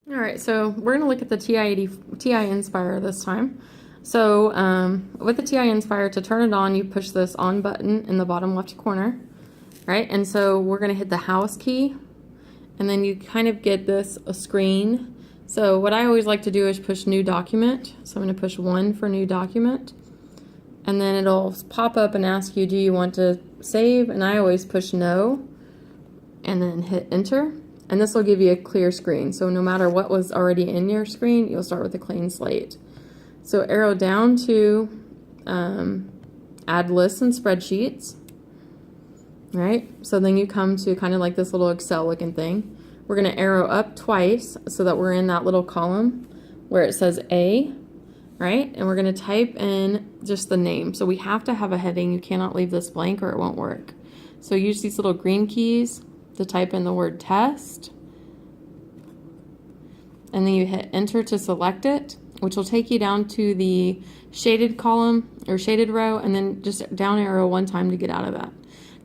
All right, so we're going to look at the TI Inspire this time. So with the TI Inspire, to turn it on, you push this on button in the bottom left corner, right? And so we're going to hit the house key, and then you kind of get this a screen. So what I always like to do is push new document. So I'm going to push 1 for new document, and then it'll pop up and ask you, do you want to save? And I always push no, and then hit enter. And this will give you a clear screen. So no matter what was already in your screen, you'll start with a clean slate. So arrow down to add lists and spreadsheets. Right? So then you come to kind of like this little Excel looking thing. We're going to arrow up twice so that we're in that little column where it says A, right? And we're going to type in just the name. So we have to have a heading. You cannot leave this blank or it won't work. So use these little green keys to type in the word test, and then you hit enter to select it, which will take you down to the shaded column or shaded row, and then just down arrow 1 time to get out of that.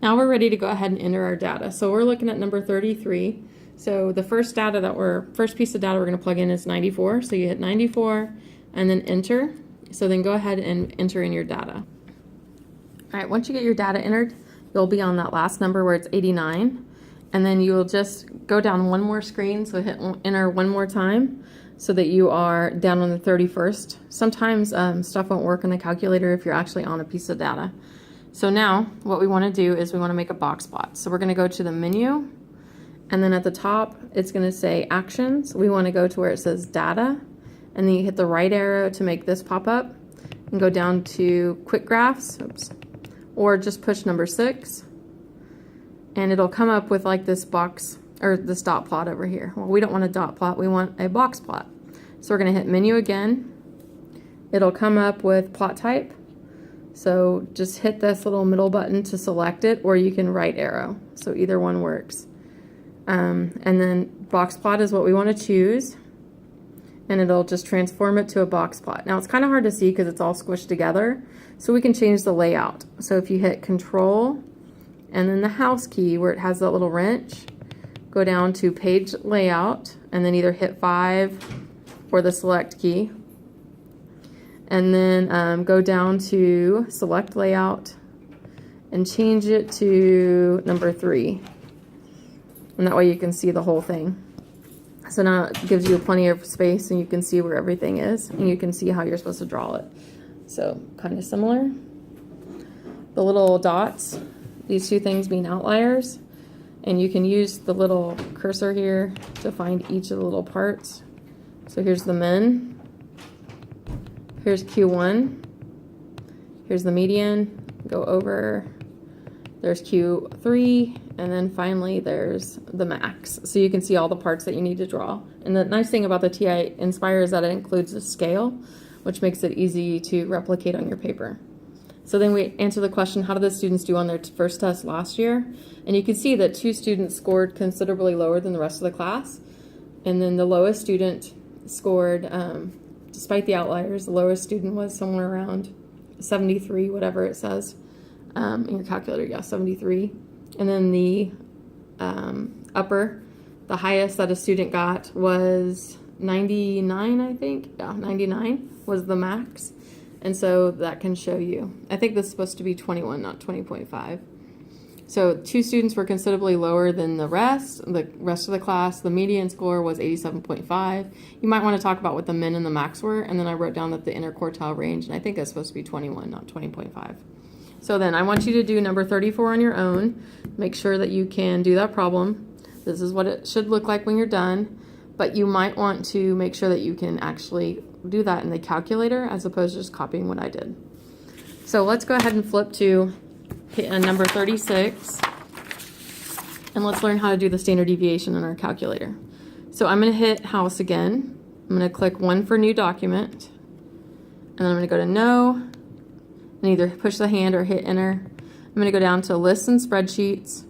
Now we're ready to go ahead and enter our data. So we're looking at number 33. So the first piece of data we're going to plug in is 94. So you hit 94 and then enter. So then go ahead and enter in your data. All right, once you get your data entered, you'll be on that last number where it's 89. And then you will just go down one more screen, so hit enter 1 more time so that you are down on the 31st. Sometimes stuff won't work in the calculator if you're actually on a piece of data. So now what we want to do is we want to make a box plot. So we're going to go to the menu, and then at the top it's going to say actions. We want to go to where it says data, and then you hit the right arrow to make this pop up and go down to quick graphs, or just push number 6. And it'll come up with like this box or this dot plot over here. Well, we don't want a dot plot, we want a box plot. So we're going to hit menu again. It'll come up with plot type. So just hit this little middle button to select it, or you can right arrow. So either one works. And then box plot is what we want to choose. And it'll just transform it to a box plot. Now it's kind of hard to see because it's all squished together. So we can change the layout. So if you hit Control and then the house key where it has that little wrench, go down to page layout and then either hit 5 or the select key, and then go down to select layout and change it to number 3, and that way you can see the whole thing. So now it gives you plenty of space and you can see where everything is, and you can see how you're supposed to draw it. So kind of similar. The little dots, these 2 things being outliers, and you can use the little cursor here to find each of the little parts. So here's the min, here's Q1, here's the median, go over, there's Q3, and then finally there's the max. So you can see all the parts that you need to draw. And the nice thing about the TI Inspire is that it includes a scale, which makes it easy to replicate on your paper. So then we answer the question, how did the students do on their first test last year? And you can see that 2 students scored considerably lower than the rest of the class. And then the lowest student scored, despite the outliers, the lowest student was somewhere around 73, whatever it says in your calculator, yeah, 73. And then the the highest that a student got was 99, I think. Yeah, 99 was the max. And so that can show you. I think this is supposed to be 21, not 20.5. So 2 students were considerably lower than the rest of the class. The median score was 87.5. You might want to talk about what the min and the max were. And then I wrote down that the interquartile range, and I think that's supposed to be 21, not 20.5. So then I want you to do number 34 on your own. Make sure that you can do that problem. This is what it should look like when you're done. But you might want to make sure that you can actually do that in the calculator as opposed to just copying what I did. So let's go ahead and flip to number 36, and let's learn how to do the standard deviation in our calculator. So I'm going to hit house again. I'm going to click 1 for new document, and then I'm going to go to no, and either push the hand or hit enter. I'm going to go down to lists and spreadsheets,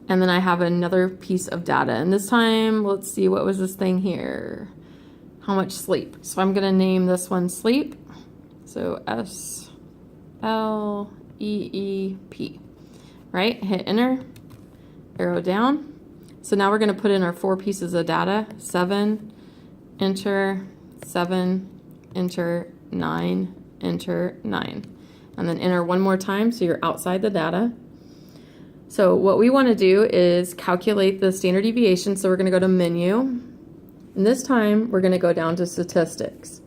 and then I have another piece of data, and this time let's see, what was this thing here? How much sleep? So I'm going to name this one sleep. So SLEEP, right? Hit enter, arrow down. So now we're going to put in our 4 pieces of data, 7, enter, 7, enter, 9, enter, 9. And then enter one more time so you're outside the data. So what we want to do is calculate the standard deviation. So we're going to go to menu. And this time we're going to go down to statistics.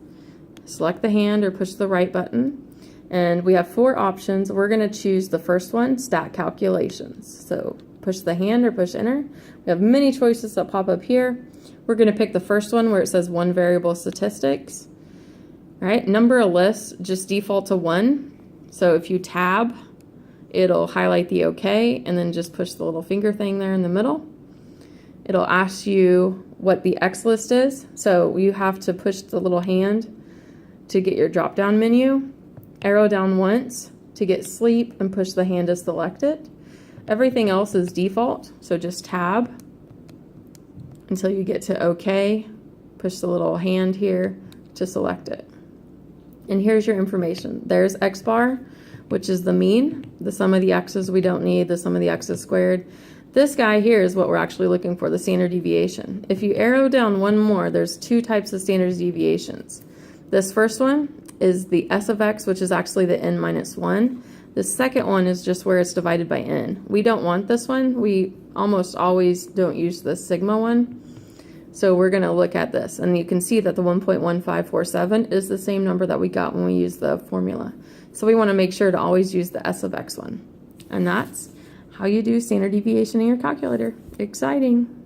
Select the hand or push the right button. And we have 4 options. We're going to choose the first one, stat calculations. So push the hand or push enter. We have many choices that pop up here. We're going to pick the first one where it says 1 variable statistics. All right, number of lists, just default to 1. So if you tab, it'll highlight the OK and then just push the little finger thing there in the middle. It'll ask you what the X list is. So you have to push the little hand to get your drop down menu. Arrow down once to get sleep and push the hand to select it. Everything else is default, so just tab until you get to OK. Push the little hand here to select it. And here's your information. There's X bar, which is the mean, the sum of the x's we don't need, the sum of the x's squared. This guy here is what we're actually looking for, the standard deviation. If you arrow down one more, there's 2 types of standard deviations. This first one is the S of x, which is actually the n minus 1. The second one is just where it's divided by n. We don't want this one. We almost always don't use the sigma one. So we're going to look at this. And you can see that the 1.1547 is the same number that we got when we used the formula. So we want to make sure to always use the S of x one. And that's how you do standard deviation in your calculator. Exciting.